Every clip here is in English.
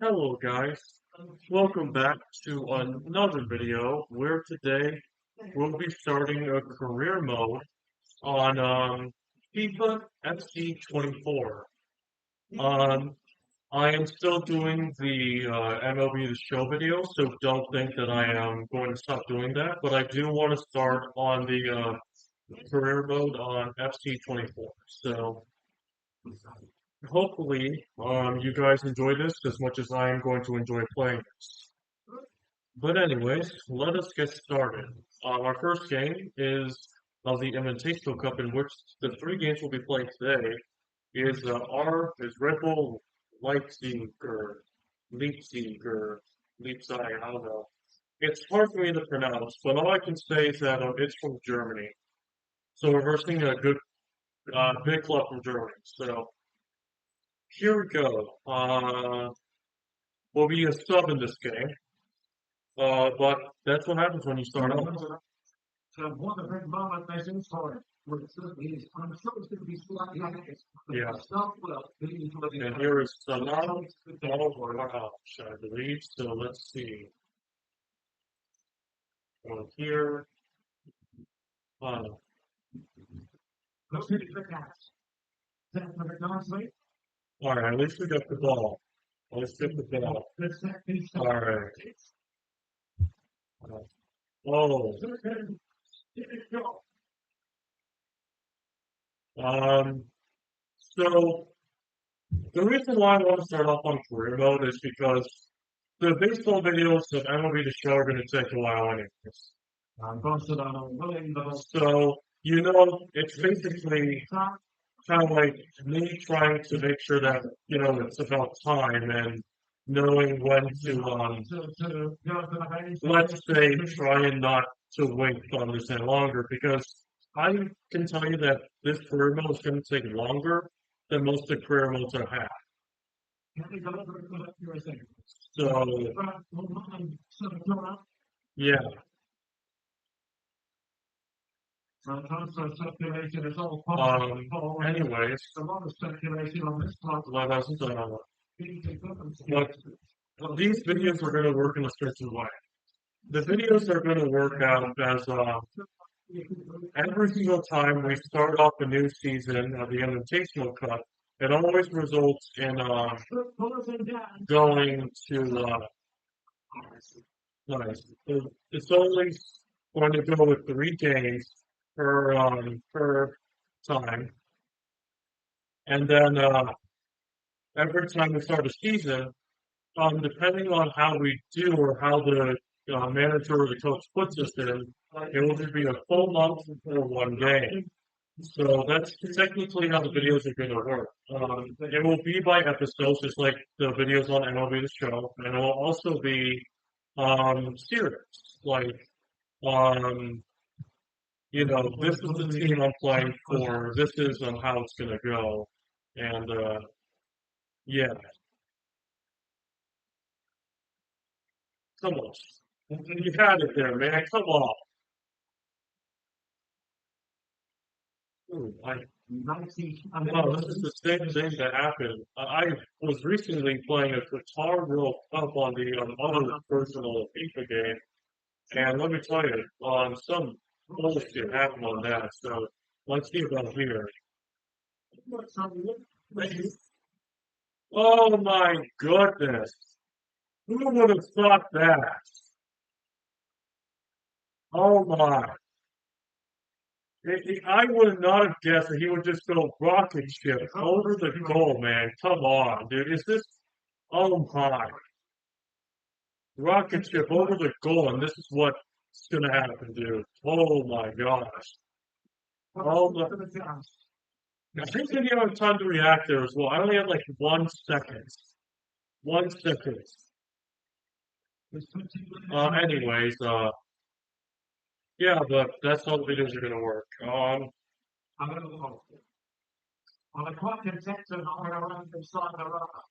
Hello guys, welcome back to another video where today we'll be starting a career mode on FIFA FC 24. Um, I am still doing the MLB The Show video, so don't think that I am going to stop doing that, but I do want to start on the career mode on FC 24. So hopefully you guys enjoy this as much as I am going to enjoy playing this. But anyways, let us get started. Our first game is of the Invitational Cup, in which the three games we'll be playing today is Red Bull Leipzig or Leipzig, I don't know. It's hard for me to pronounce, but all I can say is that it's from Germany. So we're versing a good big club from Germany. So here we go. We'll be a sub in this game. But that's what happens when you start off. One of the big moment I think for I'm sure it's going to be slightly like Yeah. start well. And here is Salah or I believe. So let's see. One here. Let's see the cats. All right, at least we got the ball. Let's get the ball. All right. Oh, so the reason why I want to start off on career mode is because the baseball videos of MLB The Show are going to take a while anyways. So, it's basically kind of like me trying to make sure that, it's about time and knowing when to, let's say, try and not to wait on this any longer, because I can tell you that this career mode is going to take longer than most of the career modes I have. So, yeah. Anyways, let us, but these videos are going to work in a certain way. The videos are going to work out as every single time we start off a new season of the Invitational Cup, it always results in going to nice. It's always going to go with 3 games per time, and then every time we start a season, depending on how we do or how the manager or the coach puts us in, it will either be a full month or 1 game. So that's technically how the videos are going to work. It will be by episodes, just like the videos on MLB The Show, and it will also be series. Like, this is the team I'm playing for. This is how it's going to go, and yeah. Come on, you had it there, man. Come on. Ooh, no, this is the same thing that happened. I was recently playing a Qatar World Cup on the other personal FIFA game, and let me tell you, some bullshit happened on that. So let's see about here. Oh my goodness! Who would have thought that? Oh my! I would not have guessed that he would just go rocket ship over the goal, man. Come on, dude. Is this? Oh my! Rocket ship over the goal, and this is what's gonna happen, dude. Oh my gosh. Oh my. I think I didn't have time to react there as well. I only had like 1 second. 1 second. Anyways, yeah, but that's how the videos are gonna work. On a quite conception on around the side of the rock.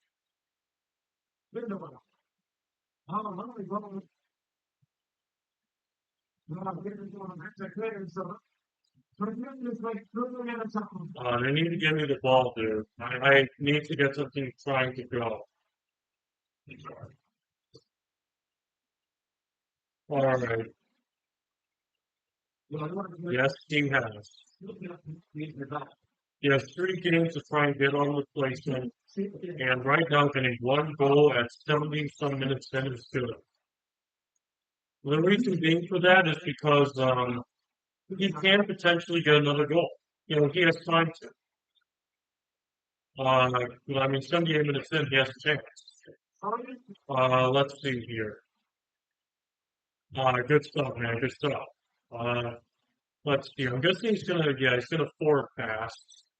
Wonderful. Oh, lovely, lovely. Well, I'm getting to a clear, so. They need to give me the ball, dude. I need to get something trying to go. All right. Yes, he has. He has 3 games to try and get on replacement, and right now getting 1 goal at 70 some minutes in is good. The reason being for that is because he can potentially get another goal. You know, he has time to. I mean, 78 minutes in, he has a chance. Let's see here. Good stuff, man. Good stuff. Let's see. I'm guessing he's gonna forward pass.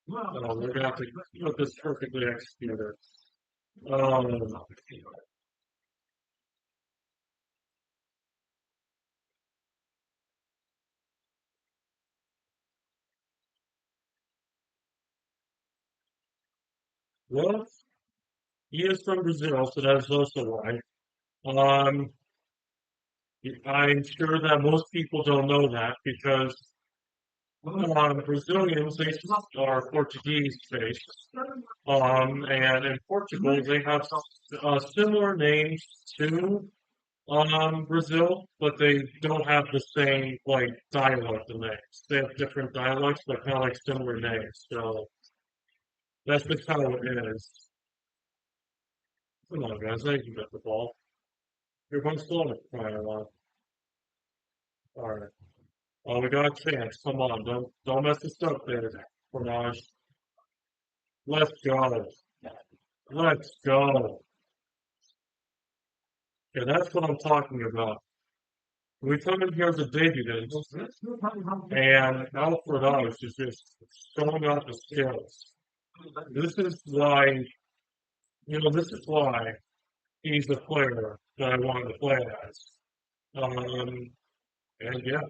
We're gonna have to put this perfectly executed. Um, well, he is from Brazil, so that is also why. Um, I'm sure that most people don't know that because Brazilians, they are Portuguese based. And in Portugal, they have similar names to Brazil, but they don't have the same like dialect of names. They have different dialects, but kind of like similar names. So that's just how it is. Come on, guys, I can get the ball. You're going slow. All right. Oh, we got a chance. Come on, don't mess this up there, Courage. Let's go. Let's go. Yeah, that's what I'm talking about. We come in here as a debutant, and Alfred is just showing off the skills. This is why, this is why he's the player that I wanted to play as. Um, and yeah,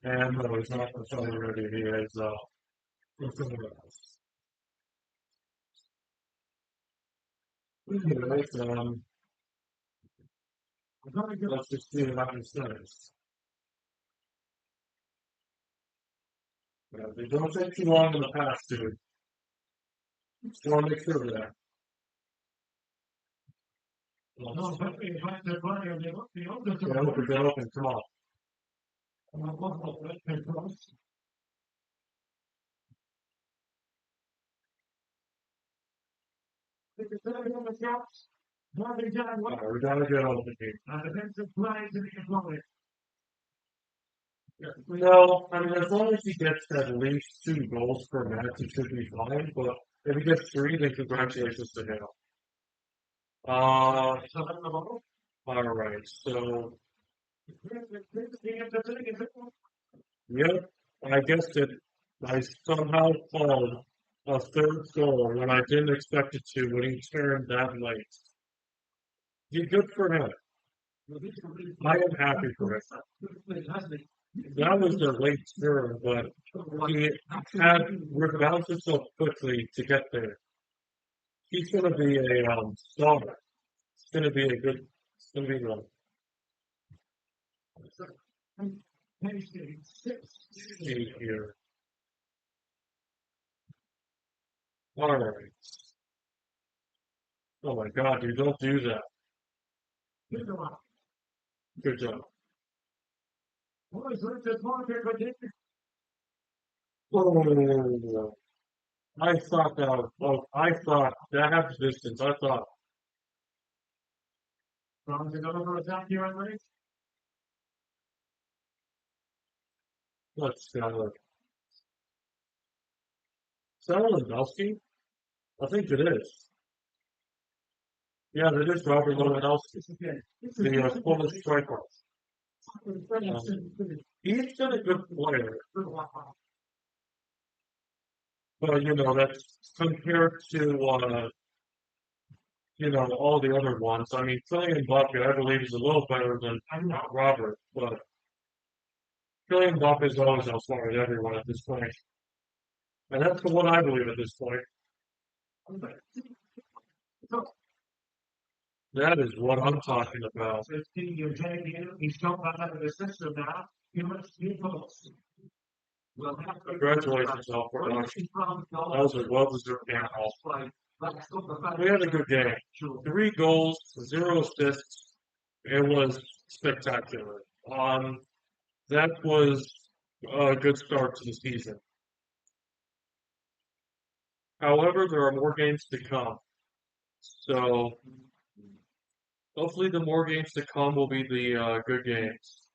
and no, he's not from Saudi Arabia. He is from somewhere else. Anyways, let's just see what happens next. They don't take too long in the past, dude. Just want to make sure of that. Get open, come on. We gotta get open here. No, I mean, as long as he gets at least 2 goals per match, it should be fine. But if he gets 3, then congratulations to him. All right. So, yep, I guess that I somehow called a 3rd goal when I didn't expect it to when he turned that late. Good for him. I am happy for him. That was a late turn, but he had rebounded himself quickly to get there. He's going to be a star. It's going to be a good. It's going to be good. See here. All right. Oh my God, dude! Don't do that. Good job. Oh, I thought that. I thought that half distance. I thought. Let's go. Is that Lewandowski? I think it is. Yeah, it is Robert Lewandowski, the Polish striker. He's been a good player, but that's compared to all the other ones. I mean, Kylian Mbappe, I believe, is a little better than Robert, but Kylian Mbappe is always outsmarted everyone at this point, and that's what I believe at this point. That is what I'm talking about. Congratulations, all for production. That was a well-deserved game. We had a good game. 3 goals, 0 assists. It was spectacular. That was a good start to the season. However, there are more games to come. So hopefully the more games to come will be the good games.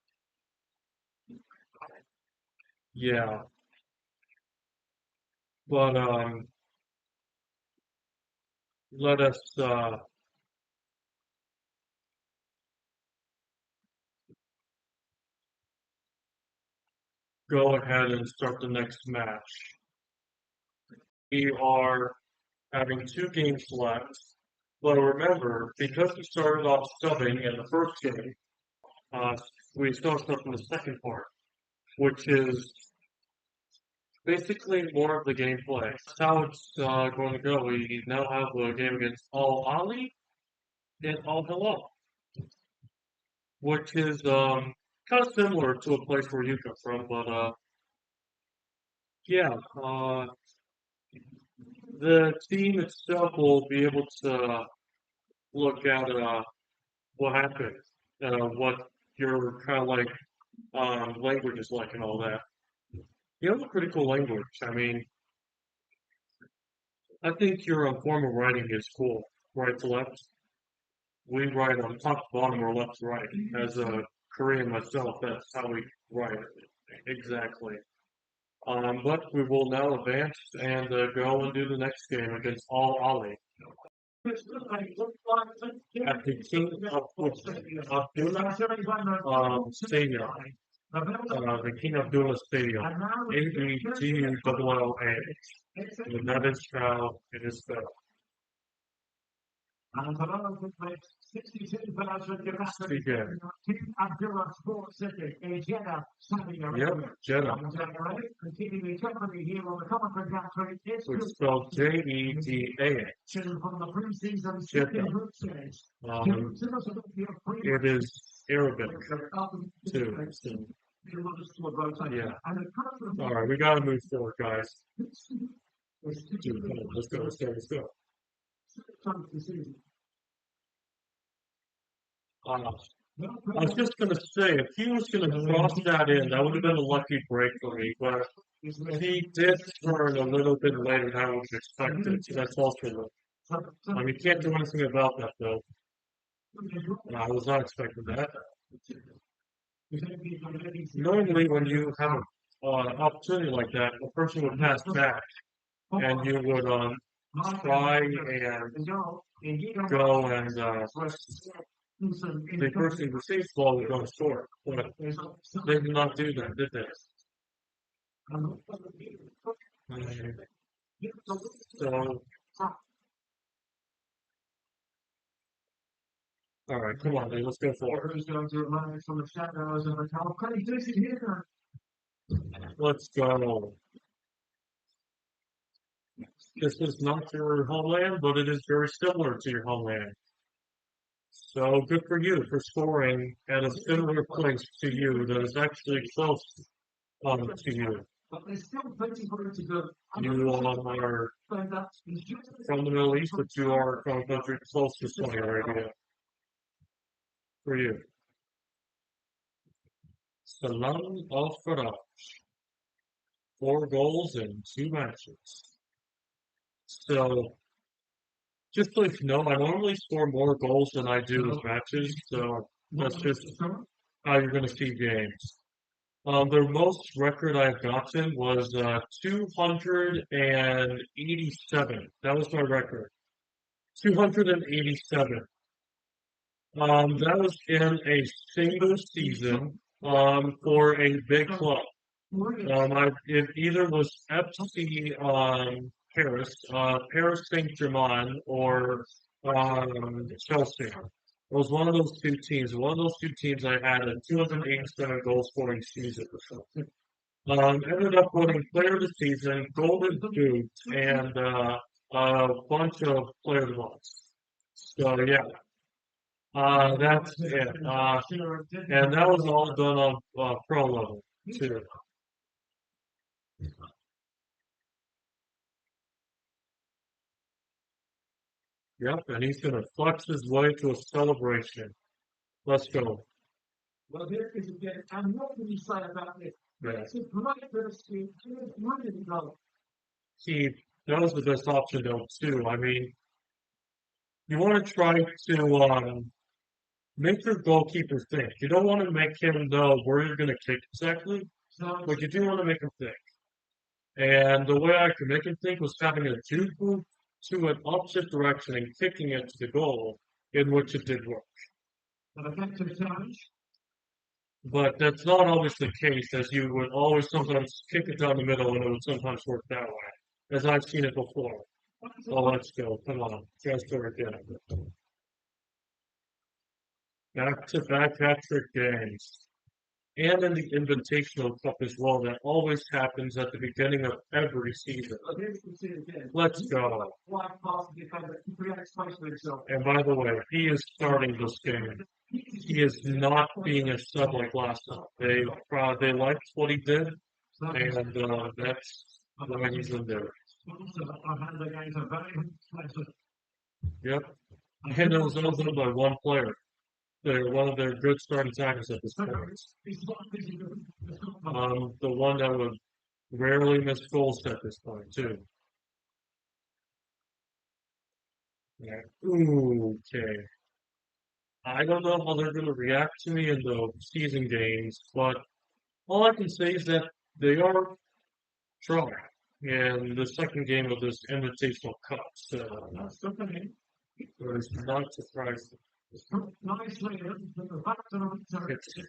Yeah. But let us go ahead and start the next match. We are having 2 games left. But remember, because we started off subbing in the first game, we still start from the second part, which is basically more of the gameplay. That's how it's going to go. We now have a game against AL-AHLI and AL-HILAL, which is kind of similar to a place where you come from, but yeah, the team itself will be able to look at what happened, what your kind of like language is like and all that. You have a pretty cool language. I mean, I think your form of writing is cool. Right to left. We write on top to bottom or left to right. As a Korean myself, that's how we write it. Exactly. But we will now advance and go and do the next game against AL-AHLI. At the King of Abdullah Stadium. The King Abdullah Stadium. ABGULLA. And that is how it is spelled. And the 62,000 capacity. King Abdullah Sports City in Jeddah, Saudi Arabia. Yep, Jeddah. Continuing company here on the commentary gallery. It's spelled Jeddah. From the pre-season Jeddah. It is Arabic too. Yeah. All right, we gotta move forward, guys. Dude, let's go. I was just going to say, if he was going to cross that in, that would have been a lucky break for me, but he did turn a little bit later than I was expected, so that's also I mean, you can't do anything about that, though. I was not expecting that. Normally, when you have an opportunity like that, a person would pass back, and you would try and go and the person who receives the ball would go and score. But they did not do that, did they? So, all right, come on, dude, let's go for it. Let's go. This is not your homeland, but it is very similar to your homeland. So good for you for scoring at a similar place to you that is actually close to you. You are from the Middle East, but you are from a country close to Saudi Arabia. For you. Salam al-Faraj. 4 goals in 2 matches. So, just so you know, I normally score more goals than I do with matches, so that's just how you're going to see games. The most record I've gotten was 287. That was my record. 287. That was in a single season for a big club. It either was FC Paris, Paris Saint-Germain, or Chelsea. It was one of those 2 teams. One of those 2 teams I had a 287 goal scoring season or something. Ended up winning Player of the Season, Golden Boot, and a bunch of Player of the Month. So yeah, that's it. And that was all done on pro level too. Yep, and he's going to flex his way to a celebration. Let's go. Well, here is again, and what can you say about this? Yeah. It's a great first game. Here's one to go. See, that was the best option, though, too. I mean, you want to try to make your goalkeeper think. You don't want to make him know where you're going to kick exactly, So, but you do want to make him think. And the way I could make him think was having a juke move to an opposite direction and kicking it to the goal, in which it did work. an effective challenge. But that's not always the case, as you would always sometimes kick it down the middle and it would sometimes work that way, as I've seen it before. Oh, let's go. Come on. Transfer again. Back-to-back hat-trick games. And in the Invitational Cup as well. That always happens at the beginning of every season. So here you can see it again. Let's go. Wide pass to defender. He creates space for himself. And by the way, he is starting this game. He is not being a sub like last time. They liked what he did, and that's why he's in there. Yep. And it was all done by one player. They're one of their good starting attackers at this point. The one that would rarely miss goals at this point, too. Yeah. Ooh, okay. I don't know how they're going to react to me in the season games, but all I can say is that they are trying in the second game of this Invitational Cup. So it's not surprising. It's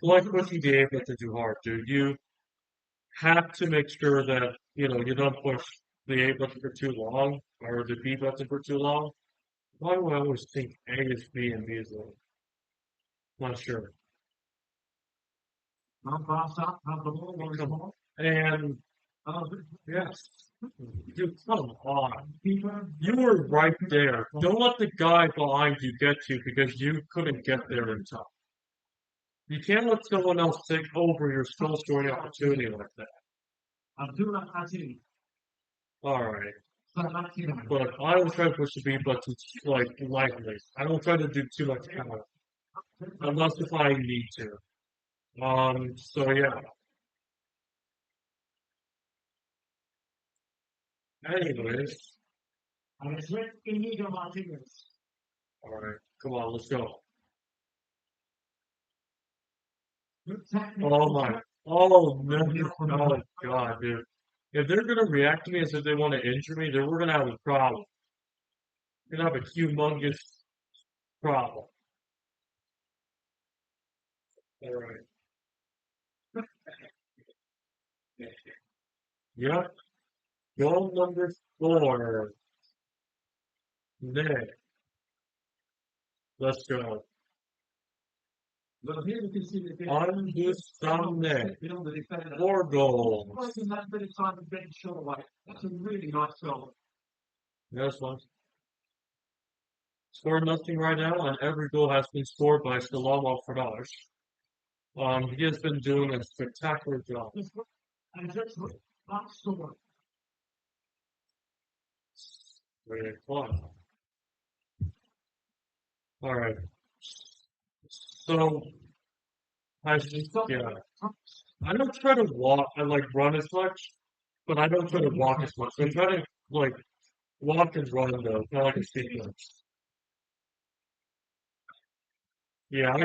like what you be able to do hard, dude. You have to make sure that you don't push the A button for too long or the B button for too long. Why do I always think A is B and B is A? Not sure. And yes, dude, come on. You were right there. Don't let the guy behind you get you because you couldn't get there in time. You can't let someone else take over your goal scoring opportunity like that. All right. But I always try to push the B button like lightly. I don't try to do too much power. Unless if I need to. So yeah. Anyways. Alright, come on, let's go. Oh my, oh no, oh god, dude. If they're gonna react to me as if they want to injure me, then we're gonna have a problem. We're gonna have a humongous problem. Alright. Yep. Goal number 4. Nick. Let's go. But here you can see the On this Sunday. 4 goals. Wasting that bit of time to get shot away. That's a really nice goal. Yes, one. Scored nothing right now, and every goal has been scored by Salamo Faraj. He has been doing a spectacular job. And just not score. Very fun. All right. So, I don't try to walk. I like run as much, but I don't try to walk as much. I try to like walk and run though, kind of like a sequence. Yeah,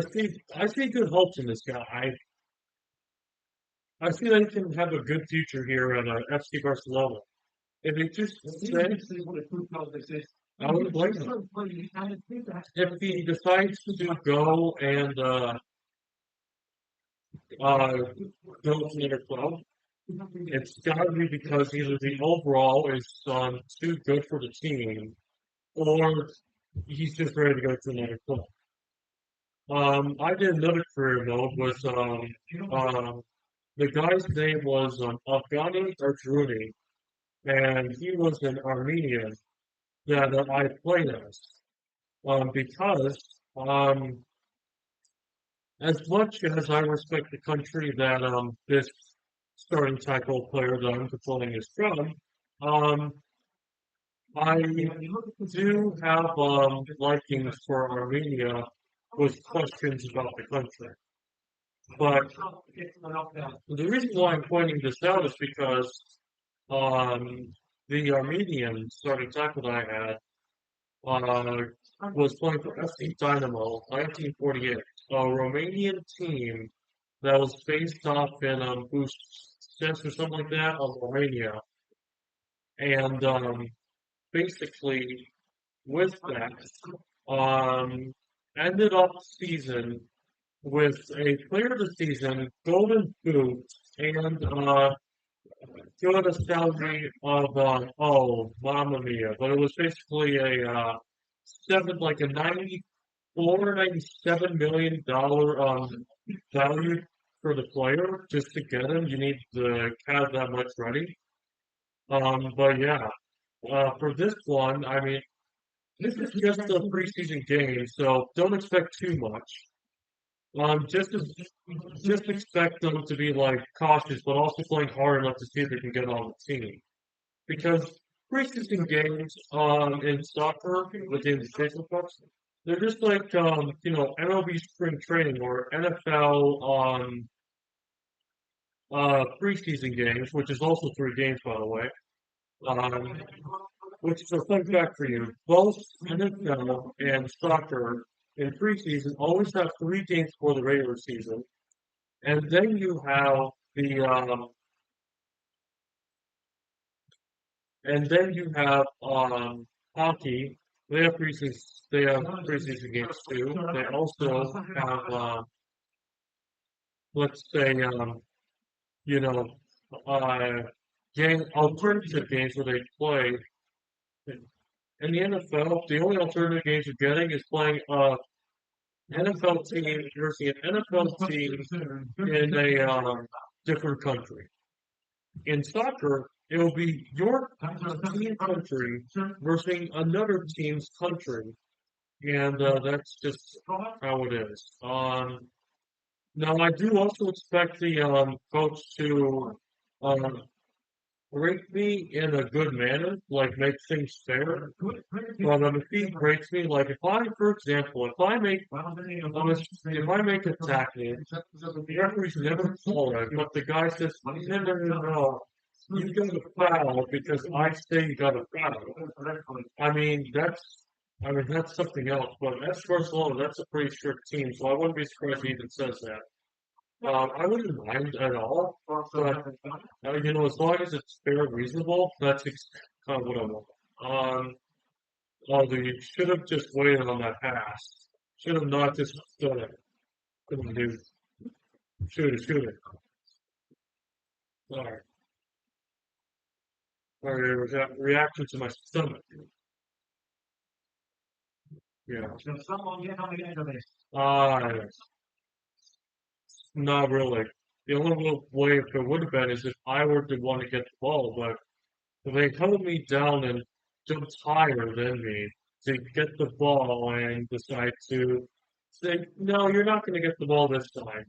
I see good hopes in this guy. I see that he can have a good future here at FC Barcelona. If he just stays, I wouldn't blame him. If he decides to go and go to another club, it's got to be because either the overall is too good for the team, or he's just ready to go to another club. I did another career mode was the guy's name was Afghani Arjuni, and he was an Armenian that I played as. Because as much as I respect the country that this starting tackle player that I'm controlling is from. Um, I do have likings for Armenia with questions about the country. But the reason why I'm pointing this out is because the Armenian starting tackle that I had was playing for FC Dynamo 1948, a Romanian team that was based off in Bucharest or something like that of Romania. And basically, with that, um, ended up season with a player of the season, Golden Boot, and good a salary of oh, mamma mia, but it was basically a like a 97 million dollar value for the player just to get him. You need to have that much ready. But yeah, for this one, I mean, this is just a preseason game, so don't expect too much. Um, just just expect them to be like cautious, but also playing hard enough to see if they can get on the team. Because preseason games in soccer with the Invitational Cups, they're just like MLB spring training or NFL preseason games, which is also 3 games by the way. Um, which is a fun fact for you. Both NFL and soccer in preseason always have 3 games for the regular season, and then you have the and then you have hockey. They have preseason. They have preseason games too. They also have let's say you know uh, game alternative games where they play. In the NFL, the only alternative games you're getting is playing NFL team versus an NFL team in a different country. In soccer, it will be your team country versus another team's country, and that's just how it is. Now, I do also expect the coach to um, rate me in a good manner, like make things fair. But if he rates me, like if I, for example, if I make a tackle, the referee's never called it, but the guy says, no, no, no, no, you got a foul because I say you got a foul. I mean, that's something else. But as Barcelona, that's a pretty strict team, so I wouldn't be surprised he even says that. I wouldn't mind at all, but as long as it's fair and reasonable, that's kind of what I want. Um, although you should have just waited on that pass. Should have not just done it. Come on, dude. Shoot it, shoot it. Sorry. Sorry, reaction to my stomach. Yeah. Yes. Not really. The only way it would have been is if I were the one to get the ball, but they held me down and jumped higher than me to get the ball and decide to say, no, you're not going to get the ball this time.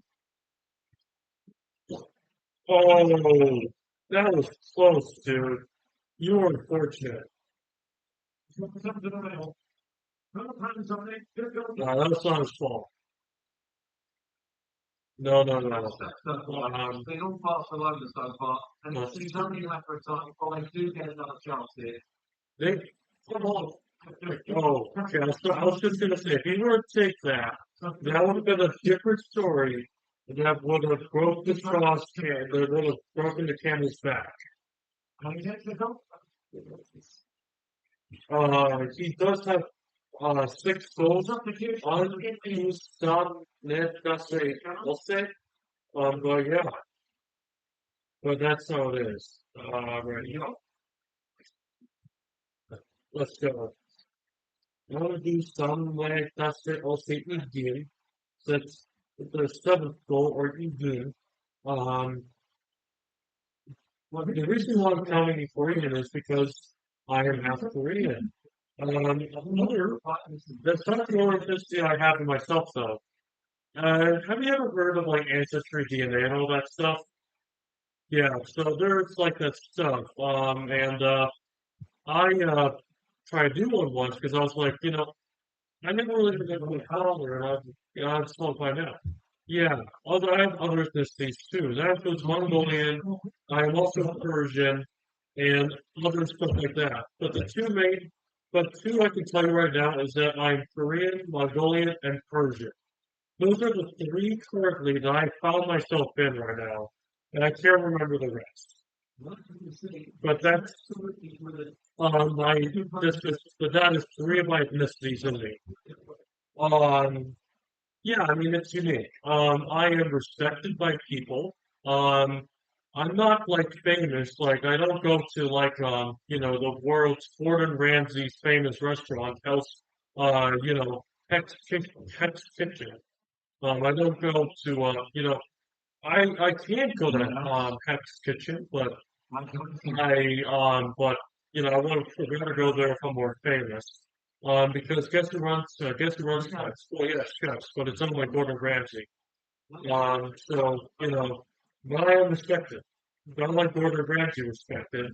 Oh, that was close, dude. You were unfortunate. No, that was not his fault. No, no, no. They all Barcelona so far, and it's only a matter of time before they do get another chance here. They, come on. Oh, okay. I was just gonna say, if you were to take that, that would have been a different story. That would have broke the straws can. That would have broken the camel's back. He does have 6 goals unused net. We'll say. But yeah, but that's how it is. Right. Let's go. I want to do some like that's it. I'll say again. That's the 7th goal or again. Um, the reason why I'm counting in Korean is because I am half Korean. That's not the only history I have in myself, though. Have you ever heard of like ancestry DNA and all that stuff? Yeah, so there's like that stuff. I tried doing one once because I was like, I never really been with color, and I just want to find out. Yeah, I have other ethnicities too. That includes Mongolian. I am also Persian, and other stuff like that. But two I can tell you right now is that I'm Korean, Mongolian, and Persian. Those are the three currently that I found myself in right now, and I can't remember the rest. But that's my but that is three of my ethnicities in me. Um, yeah, I mean it's unique. I am respected by people. Um, I'm not like famous. Like I don't go to like the world's Gordon Ramsay's famous restaurant, House, Hex Kitchen. I don't go to I can go to Hex Kitchen, but but I want to rather go there if I'm more famous. Because guess who runs Hex? Well, yeah, chefs, but it's owned by Gordon Ramsay. So but I am respected. Not like Gordon Ramsay respected,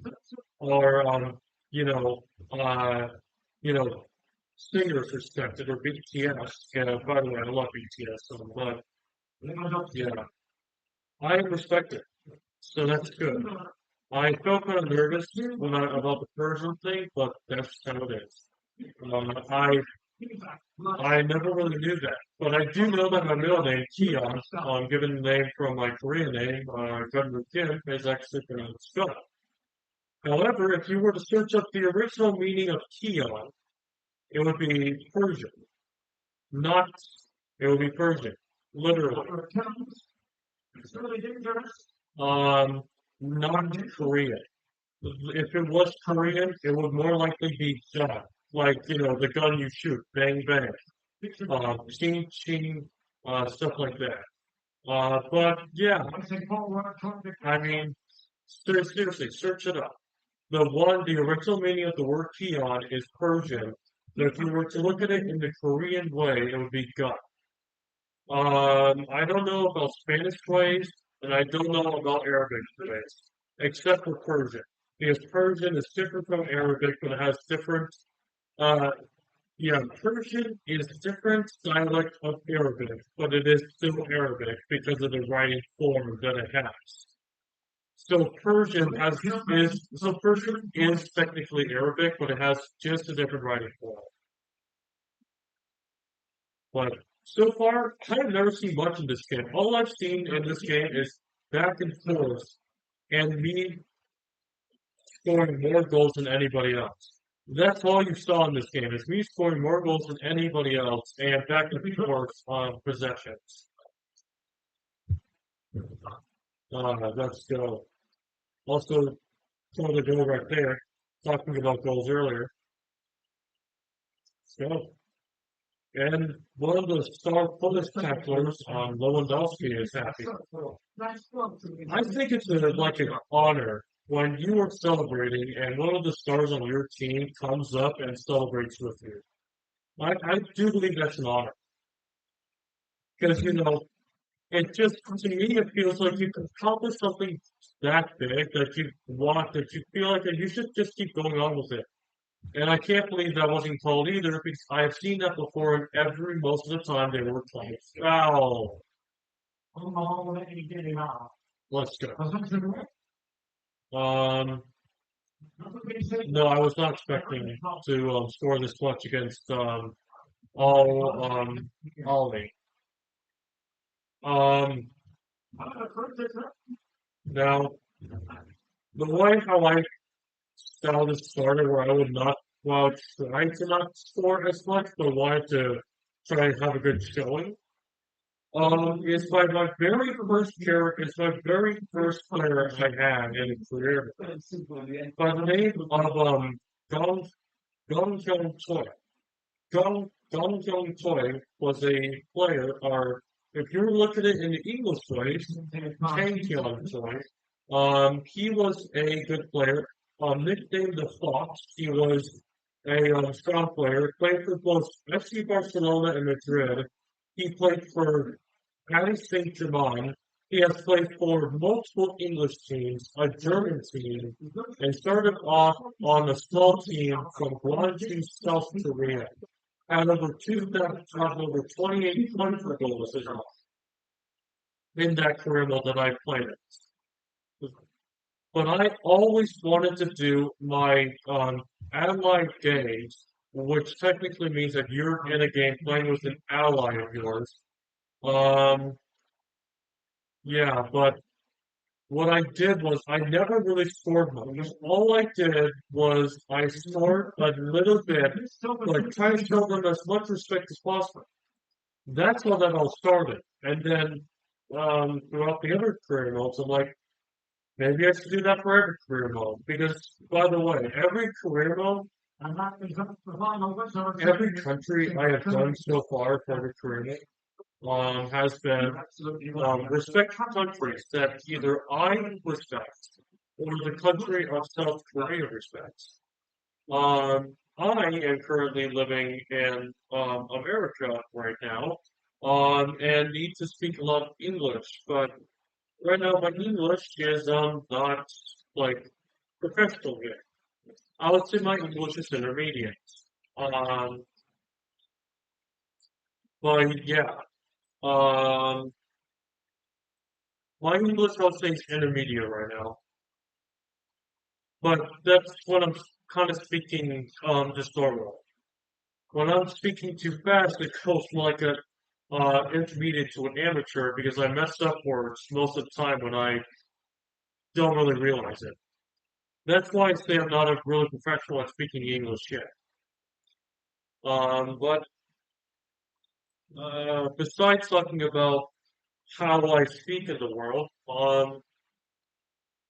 or you know, uh, you know, singers respected, or BTS. Yeah, by the way, I love BTS, but yeah, I am respected. So that's good. I felt kind of nervous about the Persian thing, but that's how it is. I never really knew that, but I do know that my middle name, Keon, given the name from my Korean name, Gunnar Kim, is actually pronounced Scott. However, if you were to search up the original meaning of Keon, it would be Persian, not, it would be Persian, literally. Um, not Korean. If it was Korean, it would more likely be gun, like the gun you shoot, bang bang, ching ching, stuff like that. But yeah, I mean, seriously, search it up. The original meaning of the word peon is Persian. But if you were to look at it in the Korean way, it would be gun. I don't know about Spanish ways, and I don't know about Arabic ways, except for Persian. Because Persian is different from Arabic, but it has different, uh, yeah, Persian is different dialect of Arabic, but it is still Arabic because of the writing form that it has. So Persian is technically Arabic, but it has just a different writing form. But so far, I've never seen much in this game. All I've seen in this game is back and forth, and me scoring more goals than anybody else. That's all you saw in this game is me scoring more goals than anybody else, and back and forth on possessions. Let's go. Also, saw the goal right there. Talking about goals earlier. Let's go. And one of the star fullest tacklers, Lewandowski, is happy. I think it's like an honor when you are celebrating and one of the stars on your team comes up and celebrates with you. I do believe that's an honor because it just to me it feels like you can accomplish something that big that you feel like that you should just keep going on with it. And I can't believe that wasn't told either because I have seen that before and most of the time they were playing foul. Let's go. Um, no, I was not expecting to score this much against Ollie. Um, now the way how I saw this started, where I would not, well, try to not score as much, but wanted to try and have a good showing. Is my very first character, it's my very first player I had in a career by the name of Gong Gong Jong Choi. Gong Jong Choi was a player, or if you look at it in the English way, Kang Kyung Choi. He was a good player. Nicknamed the Fox, he was a strong player. Played for both FC Barcelona and Madrid. He played for Paris Saint-Germain, He has played for multiple English teams, a German team, and started off on a small team from Gwangju, South Korea. Had over 2,28 goals in that career mode that I played. But I always wanted to do my allied games, which technically means that you're in a game playing with an ally of yours. Um, yeah, but what I did was I never really scored much. All I did was I scored a little bit, like trying to show them as much respect as possible. That's how that all started. And then throughout the other career modes, I'm like, maybe I should do that for every career mode. Because, by the way, every career mode, every country I have done so far for every career mode, has been respect countries that either I respect or the country of South Korea respects. I am currently living in America right now, and need to speak a lot of English, but right now my English is not like professional yet. I would say my English is intermediate. Um, but yeah, um, my English I would say is intermediate right now. But that's when I'm kind of speaking just normal. When I'm speaking too fast, it goes from like a intermediate to an amateur because I mess up words most of the time when I don't really realize it. That's why I say I'm not a really professional at speaking English yet. But besides talking about how I speak in the world,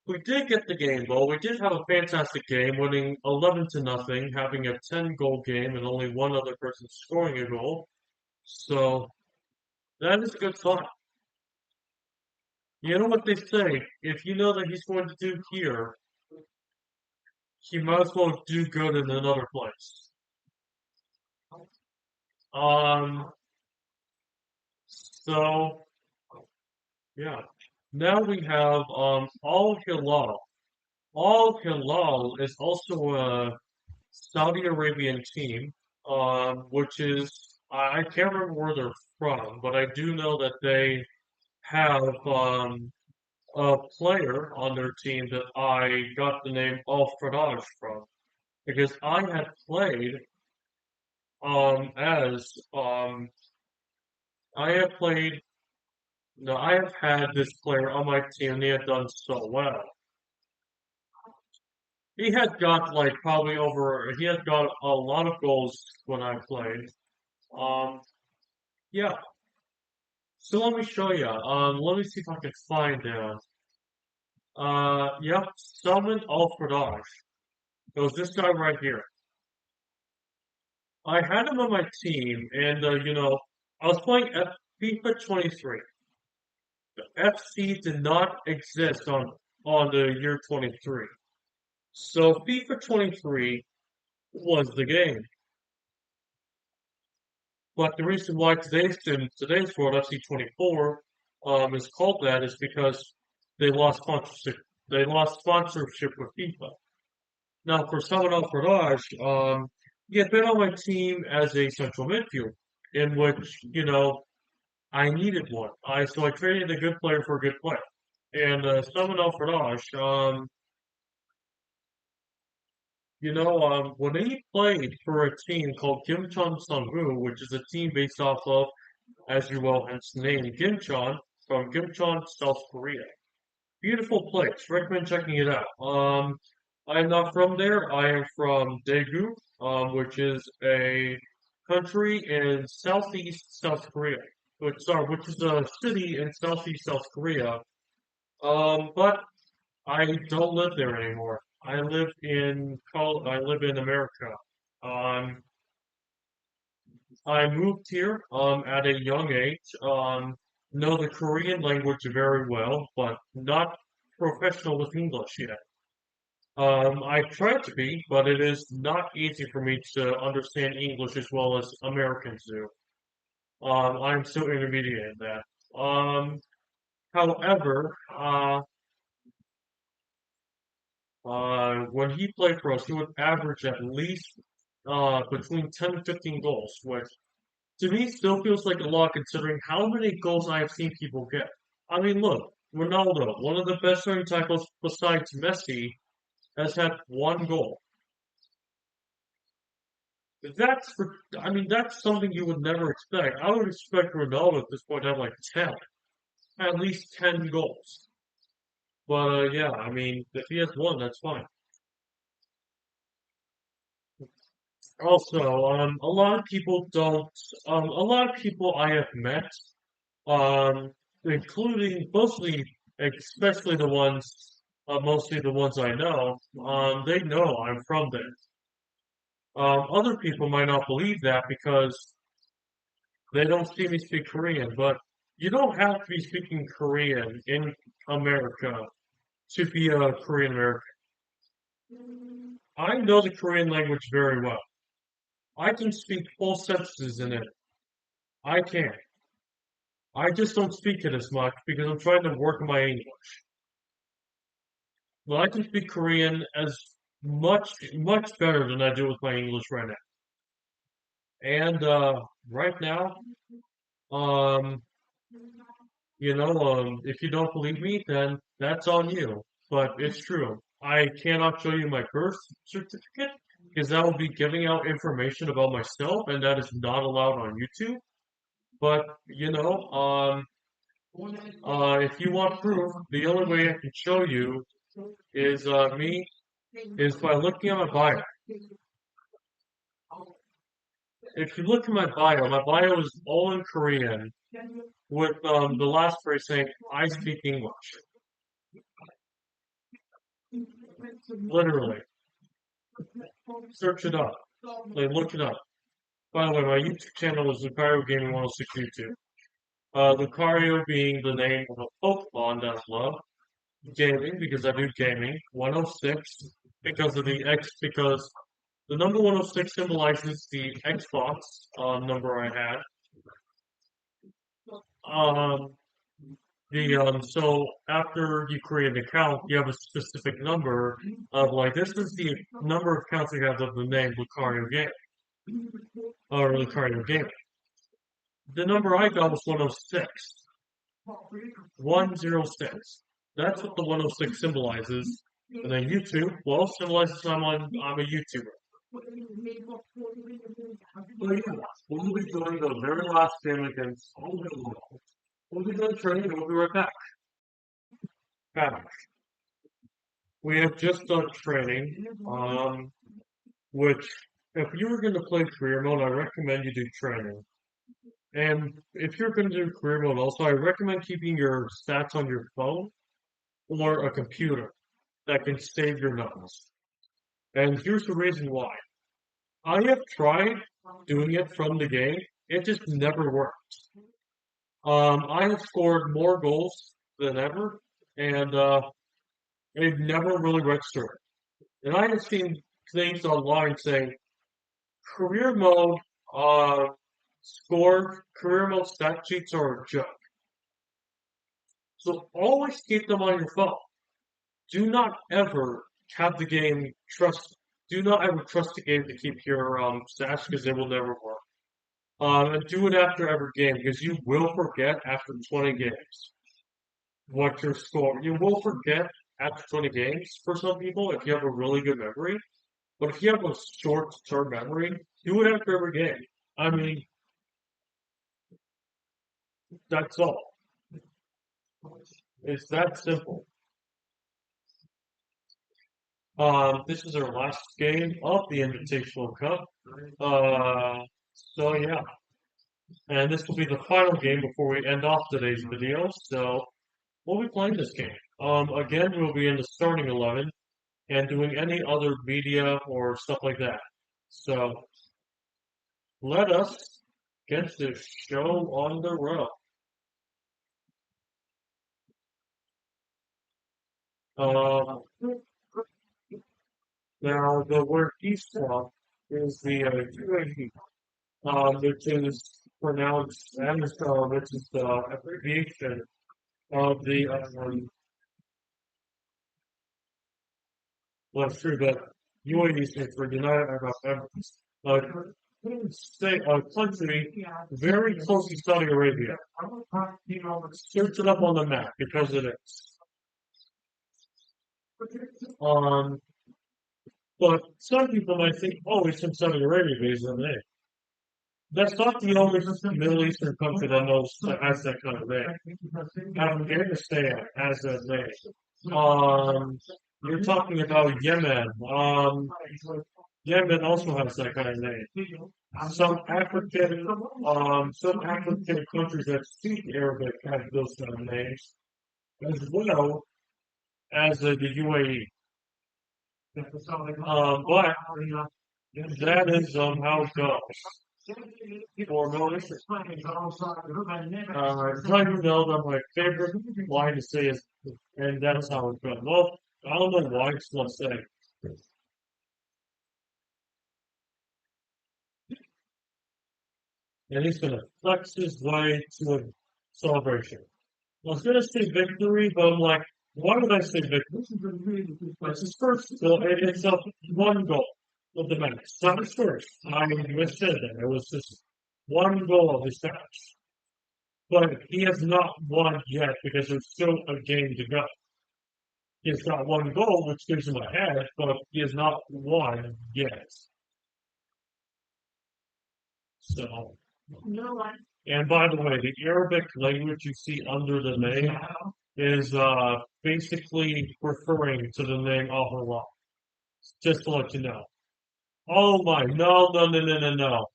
we did get the game though. We did have a fantastic game, winning 11 to nothing, having a 10-goal game, and only one other person scoring a goal. So that is a good sign. You know what they say? If you know that he's going to do here, he might as well do good in another place. Um. So yeah. Now we have Al-Hilal. Al-Hilal is also a Saudi Arabian team, which is I can't remember where they're from, but I do know that they have a player on their team that I got the name Al Faraj from because I had played as I have played no I have had this player on my team and he had done so well. He had got like probably over he had got a lot of goals when I played. Um yeah. So let me show you. Let me see if I can find yep, Salman Al-Faraj. It was this guy right here. I had him on my team, and I was playing FIFA 23. The FC did not exist on the year 23. So FIFA 23 was the game. But the reason why in today's world FC 24 is called that is because they lost sponsorship. They lost sponsorship with FIFA. Now, for Salvador Farage, he had been on my team as a central midfield, in which, I needed one. So I traded a good player for a good player. And Salvador Farage, when he played for a team called Gimcheon Sungwoo, which is a team based off of, as you well hence name, Gimcheon, from Gimcheon, South Korea. Beautiful place. Recommend checking it out. I'm not from there. I am from Daegu, which is a country in southeast South Korea. Which is a city in southeast South Korea. But I don't live there anymore. I live in America. Um, I moved here at a young age. Know the Korean language very well, but not professional with English yet. I try to be, but it is not easy for me to understand English as well as Americans do. I'm still intermediate in that. However, when he played for us, he would average at least between 10 and 15 goals, which to me still feels like a lot considering how many goals I have seen people get. I mean, look, Ronaldo, one of the best running tackles besides Messi, has had one goal. I mean, that's something you would never expect. I would expect Ronaldo at this point to have like 10, at least 10 goals. But yeah, I mean, if he has one, that's fine. Also, a lot of people don't, a lot of people I have met, um, including especially mostly the ones I know, they know I'm from there. Other people might not believe that because they don't see me speak Korean, but you don't have to be speaking Korean in America to be a Korean American. I know the Korean language very well. I can speak full sentences in it. I can. I just don't speak it as much because I'm trying to work on my English. But I can speak Korean as much better than I do with my English right now. And right now, um, if you don't believe me, then that's on you. But it's true. I cannot show you my birth certificate because that will be giving out information about myself, and that is not allowed on YouTube. But if you want proof, the only way I can show you is by looking at my bio. If you look at my bio is all in Korean with the last phrase saying I speak English. Literally. Search it up. Like look it up. By the way, my YouTube channel is Lucario Gaming 106 YouTube. Lucario being the name of a Pokemon that I love. Gaming because I do gaming. 106 because the number 106 symbolizes the Xbox number I had. Um, so after you create an account, you have a specific number of like this is the number of accounts you have of the name Lucario Game or Lucario Gaming. The number I got was 106. 106. That's what the 106 symbolizes. And then YouTube, well, symbolizes I'm a YouTuber. So yeah, we'll be doing the very last game against AL-HILAL. We'll be done training and we'll be right back. Back. We have just done training, which if you were going to play career mode, I recommend you do training. And if you're going to do career mode also, I recommend keeping your stats on your phone or a computer that can save your numbers. And here's the reason why. I have tried doing it from the game. It just never worked. I have scored more goals than ever, and it never really registered. And I have seen things online saying career mode career mode stat sheets are a joke. So always keep them on your phone. Do not ever have the game trust. Do not ever trust the game to keep your stats because it will never work. And do it after every game because you will forget after 20 games what your score. You will forget after 20 games for some people if you have a really good memory. But if you have a short-term memory, do it after every game. I mean, that's all. It's that simple. This is our last game of the Invitational Cup. So yeah. And this will be the final game before we end off today's video. So we'll be playing this game. Again, we'll be in the starting 11 and doing any other media or stuff like that. So let us get this show on the road. Now the word eastward is the UAE, which is pronounced which is the abbreviation of the, well, it's true, but UAE stands for United Arab Emirates. Say a country very close to Saudi Arabia. Search it up on the map because it is. Um, but some people might think, oh, it's in Saudi Arabia based on name. That's not the only Middle Eastern country that has that kind of name. Afghanistan has that name. You're talking about Yemen. Yemen also has that kind of name. Some African countries that speak Arabic have those kind of names, as well as the UAE. But that is how it goes. For Melissa. Trying to know that my favorite line to say is, and that's how it goes. Well, I don't know why it's not saying. And he's going to flex his way to a celebration. I was going to say victory, but I'm like, why would I say victory? It's his first goal, and it's a one goal of the match. It's not his first. I missaid that. It was just one goal of his match. But he has not won yet because there's still a game to go. He has got one goal, which gives him a head, but he has not won yet. So, and by the way, the Arabic language you see under the name is basically referring to the name AL-HILAL. Just to let you know. Oh my, no.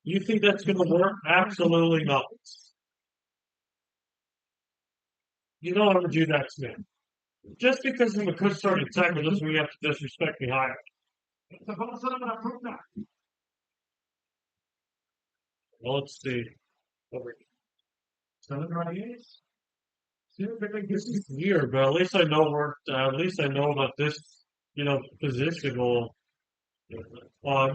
You think that's going to work? Absolutely not. You don't ever do that to me. Just because I'm a good starting tackle doesn't mean you have to disrespect me higher. Well, let's see. This is weird, but at least I know that this, position will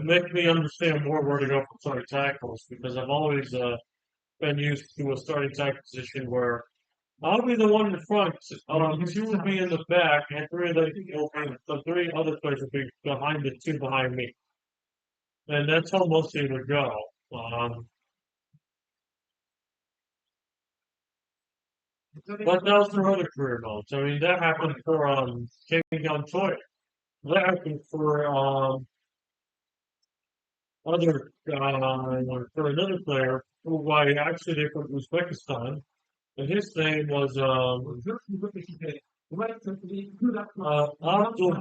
make me understand more where to go for starting tackles because I've always been used to a starting tackle position where I'll be the one in the front, two will be in the back, and the three other players will be behind the two behind me. And that's how most of them would go. But that was their other career modes. I mean, that happened for King Young Choi. That happened for other for another player who I actually did from Uzbekistan, and his name was Abdul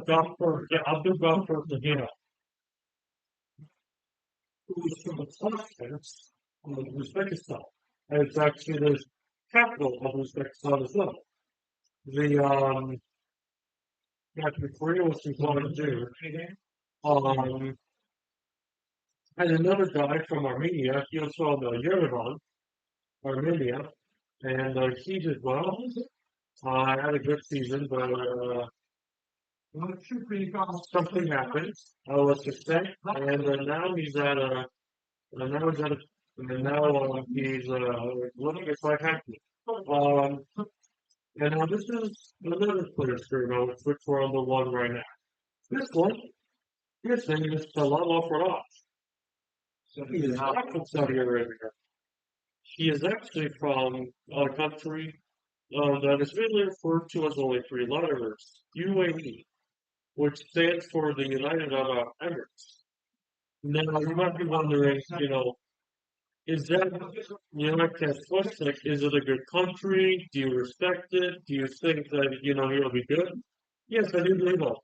Ghaffar Tahina, who was from the province of Uzbekistan. And it's actually the capital of Uzbekistan as well. The Captain Korea was going to do. And another guy from Armenia, he was from Yerevan, Armenia, and he did well. Had a good season, but something happened. Let's just say, and now he's at a, and now he's at a, and now he's living his life happy. And now this is another player's career mode, which we're on the one right now. This one, his name is Talal Faraj. He is not from Saudi Arabia. He is actually from a country that is really referred to as only three letters, UAE, which stands for the United Arab Emirates. Now, you might be wondering, is that, like that question, like, is it a good country? Do you respect it? Do you think that, it'll be good? Yes, I do believe that.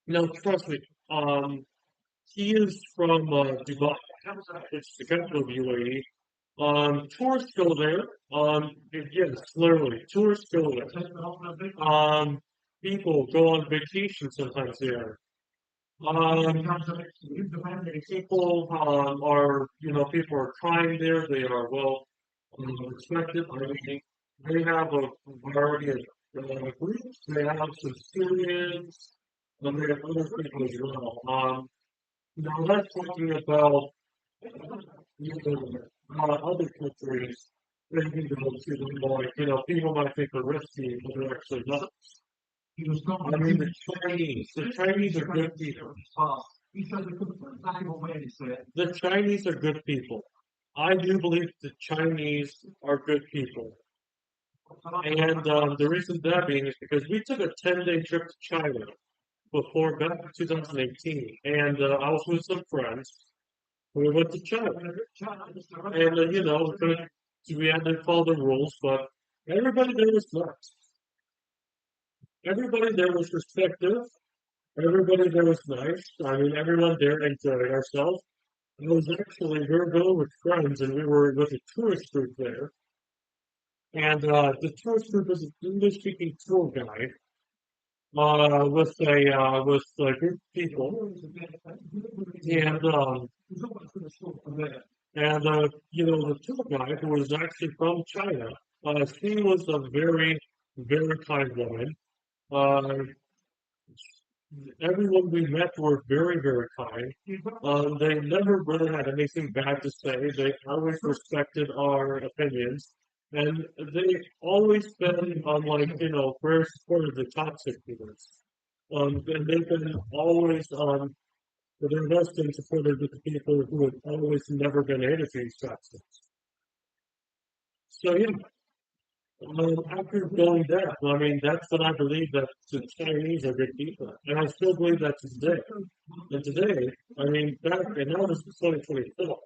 No, trust me. He is from Dubai. It's the capital of UAE. Tourists go there. Yes, literally, tourists go there. People go on vacation sometimes there. People people are kind there. They are well respected. I mean, they have a variety of groups. They have some Syrians, and they have other people as well. Now that's talking about other countries. maybe those who don't like, people might think are risky, but they're actually not. He was gone. I mean, the Chinese are good people. He said the valuable way to say it. The Chinese are good people. I do believe the Chinese are good people. And the reason that being is because we took a 10-day trip to China before back in 2018. And I was with some friends. We went to China. And, we had to follow the rules, but everybody there was nice. Everybody there was respectful. Everybody there was nice. I mean, everyone there enjoyed ourselves. We were going with friends and we were with a tourist group there. And the tourist group was an English-speaking tour guide with a group of people. And the tour guide who was actually from China, she was a very, very kind woman. Uh, Everyone we met were very, very kind. They never really had anything bad to say. They always respected our opinions. And they always been on very supportive of the toxic students. And they've been always their best been supportive of the people who have always never been anti toxic. So yeah, after going there, I mean, that's when I believe that the Chinese are good people. And I still believe that today. And today, I mean, and now this is 2024.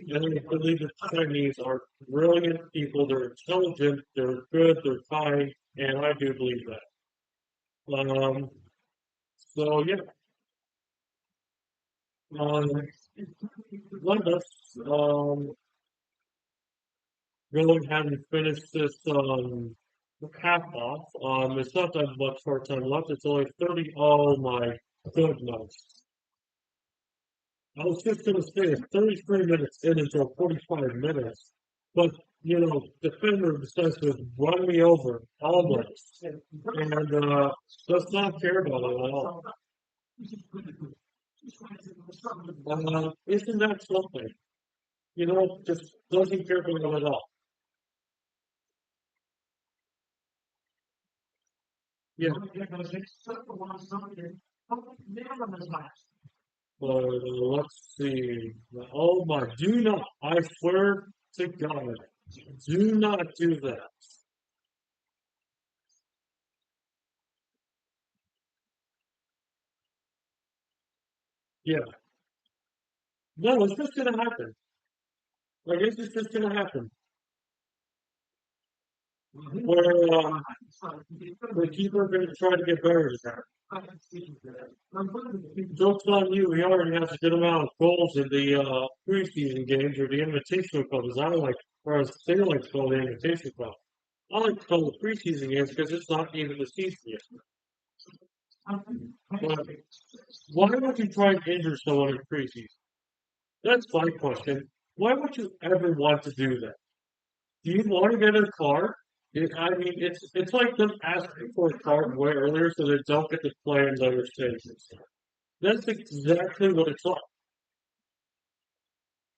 And I believe that the Chinese are brilliant people. They're intelligent, they're good, they're kind, and I do believe that. Um, so yeah, um, let us go ahead and finish this half off. It's not that much more time left. It's only 30. Oh my goodness. I was just going to say it's 33 minutes in until 45 minutes. But, defender decides to run me over almost. And does not care about it at all. Isn't that something? Just doesn't care about it at all. Yeah. Let's see. Oh my, do not, I swear to God, do not do that. Yeah. No, it's just gonna happen. Like, it's just gonna happen. Where, the keeper gonna try to get buried there. Joke's on you, he already has a good amount of goals in the preseason games or the Invitational Cup, as I like, or as they like to call the Invitational Cup. I like to call the preseason games because it's not even the season yet. But why would you try and injure someone in preseason? That's my question. Why would you ever want to do that? Do you want to get a car? I mean, it's like them asking for a car way earlier so they don't get to play in other stages. That's exactly what it's like.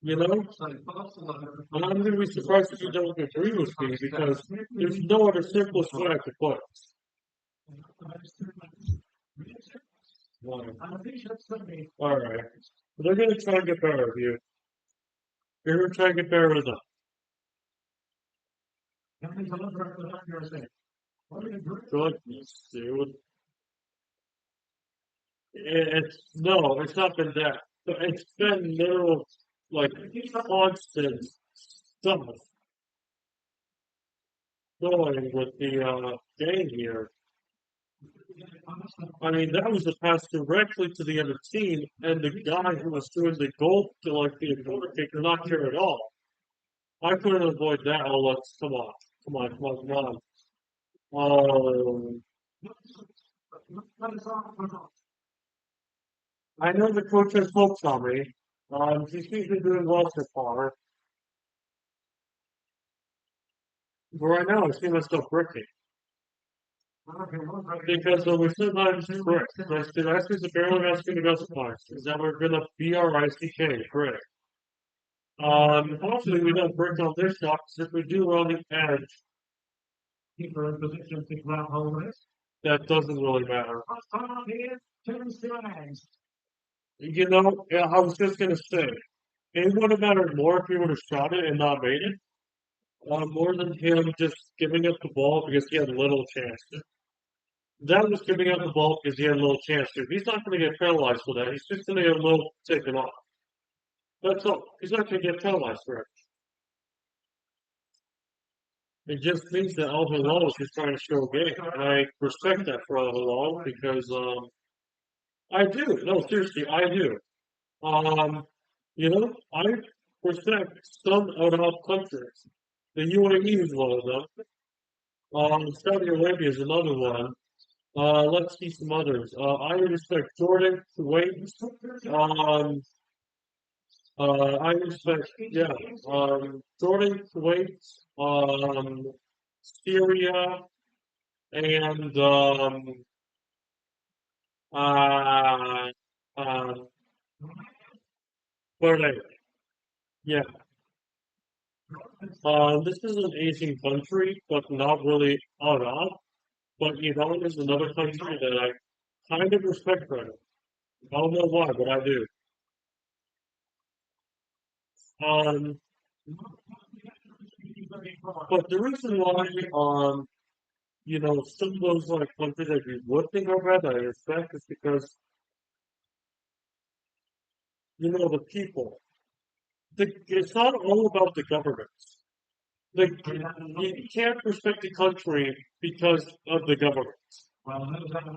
You know? And I'm going to be surprised if you don't agree with me because there's no other simplest way I could put it. All right. They're going to try and get better with you. They're going to try and get better with them. Goodness, dude. It's not been that. It's been literal, like, constant stuff going with the game here. I mean, that was a pass directly to the other team, and the guy who was doing the goal to like the corner kick did not care at all. I couldn't avoid that. Oh, come on, come on, come on, come on. I know the coach has hopes on me. He seems to be doing well so far. But right now, I see myself bricking. Because we sometimes correct. The ask is barely asking about supplies. Is that we're gonna BRICK, correct? Hopefully we don't break on this shot, 'cause if we do, we're on the edge. Keeper in position to grab hold of it. That doesn't really matter. First time up here, turns to an end. You know, yeah, I was just gonna say, it would have mattered more if he would have shot it and not made it. More than him just giving up the ball because he had little chance to. That was giving up the ball because he had a little chance to. He's not going to get penalized for that. He's just going to get a little taken off. That's all. He's not going to get penalized for it. It just means that AL-HILAL is just trying to show a game. And I respect that for AL-HILAL because I do. No, seriously, I do. You know, I respect some Arab countries. The UAE is one of them. Saudi Arabia is another one. Let's see some others. I respect Jordan, Kuwait. Um, I respect, yeah, Jordan, Kuwait, Syria, and uh, uh, Bahrain. Yeah. This is an Asian country, but not really Arab. But Iran is another country that I kind of respect right now. I don't know why, but I do. Um, but the reason why, you know, some of those like countries that you would think are bad, I respect, is because you know the people. It's not all about the government. Like you can't respect the country because of the government.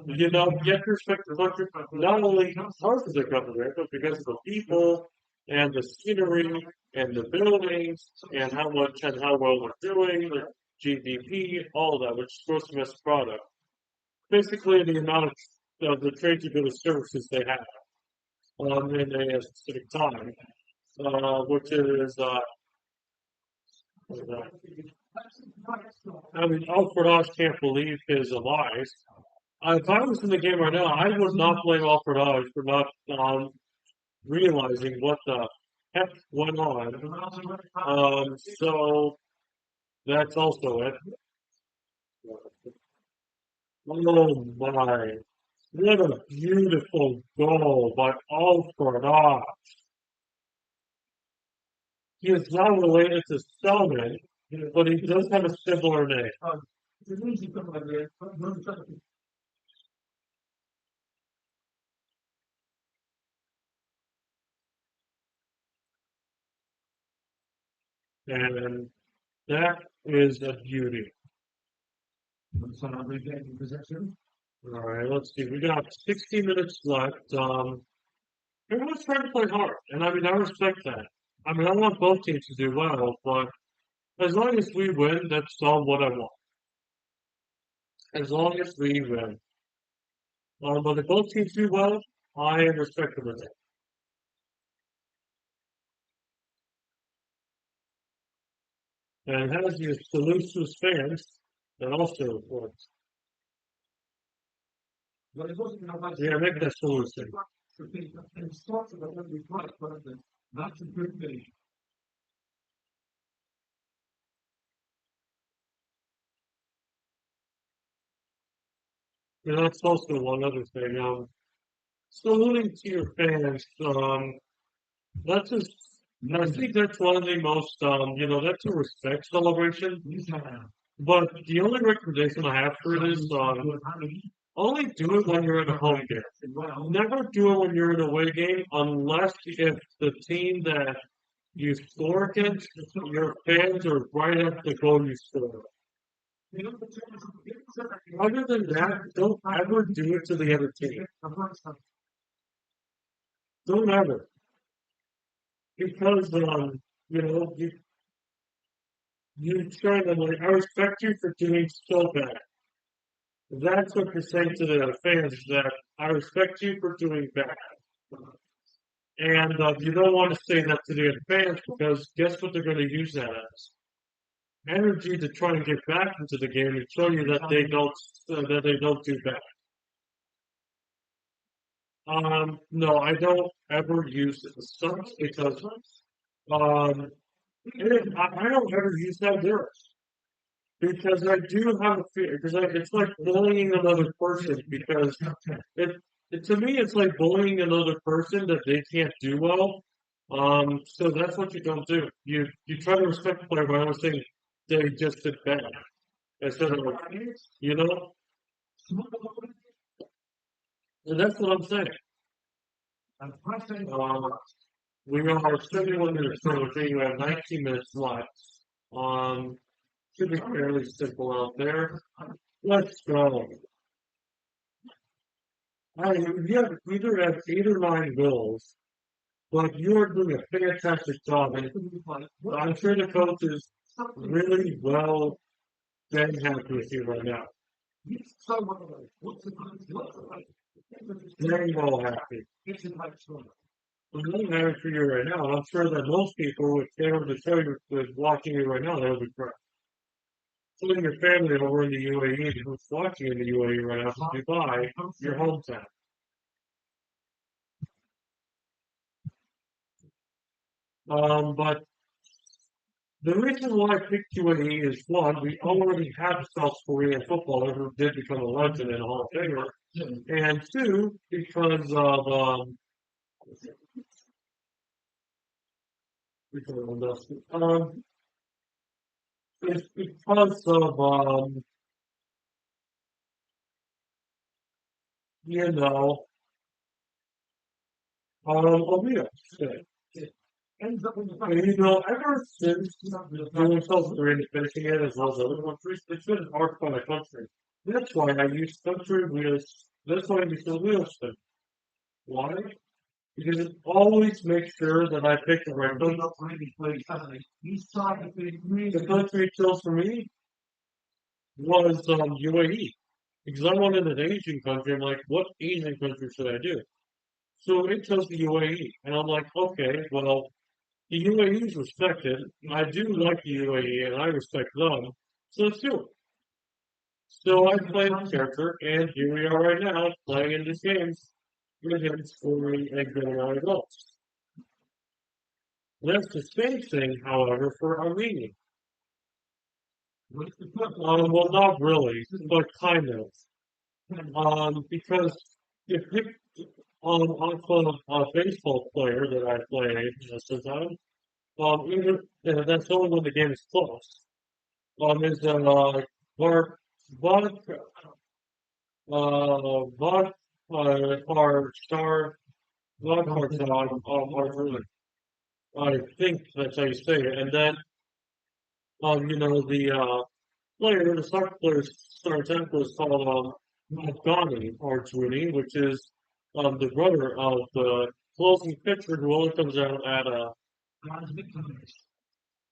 You know, you have to respect the country not only because of the government, but because of the people and the scenery and the buildings and how much and how well we're doing, the GDP, all that, which is gross domestic product. Basically, the amount of the trade to good services they have in a specific time, which is I mean, Alfred Osh can't believe his lies. If I was in the game right now, I would not blame Alfred Osh for not realizing what the heck went on. So that's also it. Oh my. What a beautiful goal by Alfred Osh. He is not related to Spellman, but he does have a similar name. And that is a beauty. All right, let's see. We got 60 minutes left. Everyone's trying to play hard, and I mean, I respect that. I mean, I want both teams to do well, but as long as we win, that's all what I want. As long as we win. But if both teams do well, I respect them. And it has these salutes to his fans that also works. Yeah, make that solution. That's a good thing. You know, that's also one other thing. Saluting to your fans, that's just, I think that's one of the most, you know, that's a respect celebration. But the only recommendation I have for it is, only do it when you're in a home game. Never do it when you're in a away game unless if the team that you score against, your fans are right at the goal you score. Other than that, don't ever do it to the other team. Don't ever. Because, you know, you try to like, I respect you for doing so bad. That's what you're saying to the fans, that I respect you for doing bad. And you don't want to say that to the fans because guess what they're going to use that as? Energy to try and get back into the game and show you that they don't do bad. No, I don't ever use stunts because I don't ever use that word because I do have a fear because it's like bullying another person because it, to me it's like bullying another person that they can't do well. So that's what you don't do. You try to respect the player by always saying they just did bad instead of you know. And that's what I'm saying. We are 71 minutes in, which means we have 19 minutes left. Um, should be fairly simple out there. Let's go. You have either have 8 or 9 goals, but you are doing a fantastic job. And I'm sure the coach is really well been happy with you right now. Very well happy. I'm really happy for you right now. And I'm sure that most people, if they were to tell you was watching you right now, they would be correct. Including your family over in the UAE who's watching in the UAE right now from Dubai, your hometown. But the reason why I picked UAE is one, we already have a South Korean footballer who did become a legend and a Hall of Famer, and two, because of it's because of you know Omia. And ever since doing South Korean finishing it as well as other countries, it's been hard for my country. That's why I use country wheels. That's why I use the wheel spin. Why? Because it always makes sure that I pick the right country. The country it chose for me was UAE. Because I wanted an Asian country. I'm like, what Asian country should I do? So it chose the UAE. And I'm like, okay, well, the UAE is respected. I do like the UAE and I respect them. So let's do it. So I played the character, and here we are right now playing in this game with him scoring and getting out of goals. That's the same thing, however, for Armenia. Well, not really, but kind of. Because if you on a baseball player that I played sometimes, even that's only when the game is close. Is Var Var Var our star Var I think that's how you say it. And then the player, the soccer player's star temple is called Afghani or Trini, which is the brother of the closing pitcher who only comes out at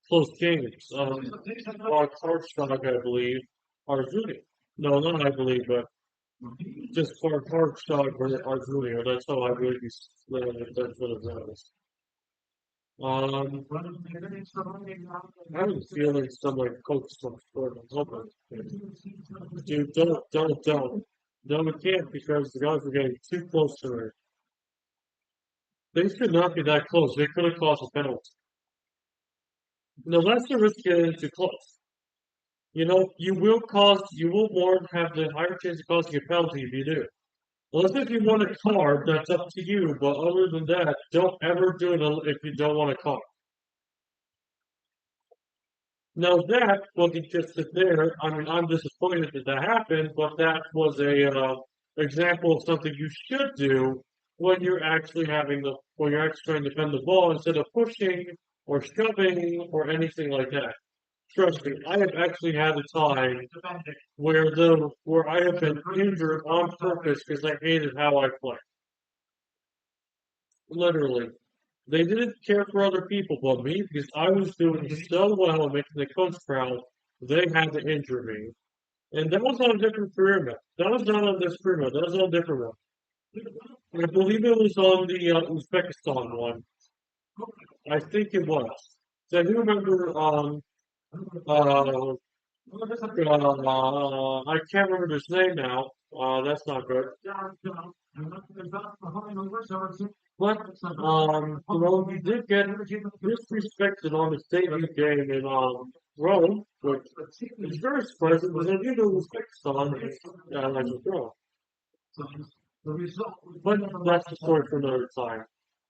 close games. Our Karstock, I believe, or Zuni. No, not I believe, but just for Karstock or Zuni, or that's how I believe he's that's what it is. I have a feeling somebody coached some sport on something. Dude, don't. No, we can't because the guys were getting too close to her. They should not be that close. They could have caused a penalty. No, that's the risk getting too close. You will more have the higher chance of causing a penalty if you do. Unless if you want a card, that's up to you. But other than that, don't ever do it if you don't want a card. Now that wasn't just sit there. I mean, I'm disappointed that that happened, but that was a example of something you should do when you're actually trying to defend the ball instead of pushing or shoving or anything like that. Trust me, I have actually had a time where I have been injured on purpose because I hated how I play. Literally. They didn't care for other people but me because I was doing so well and making the coach proud. They had to injure me. And that was on a different career mode. That was not on this career mode. That was on a different one. I believe it was on the Uzbekistan one. I think it was. So I do remember uh, I can't remember his name now. That's not good. But, he did get disrespected on his debut game in, Rome, which is very surprising because I do know Uzbekistan is, like a pro. But that's the story for another time.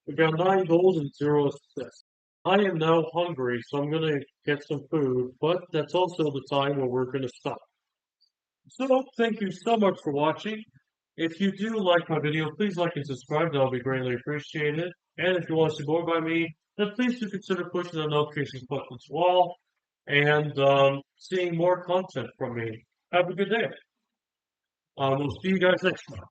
We got 9 goals and 0 assists. I am now hungry, so I'm gonna get some food, but that's also the time where we're gonna stop. So, thank you so much for watching. If you do like my video, please like and subscribe. That'll be greatly appreciated. And if you want to see more by me, then please do consider pushing the notifications button as well and seeing more content from me. Have a good day. We'll see you guys next time.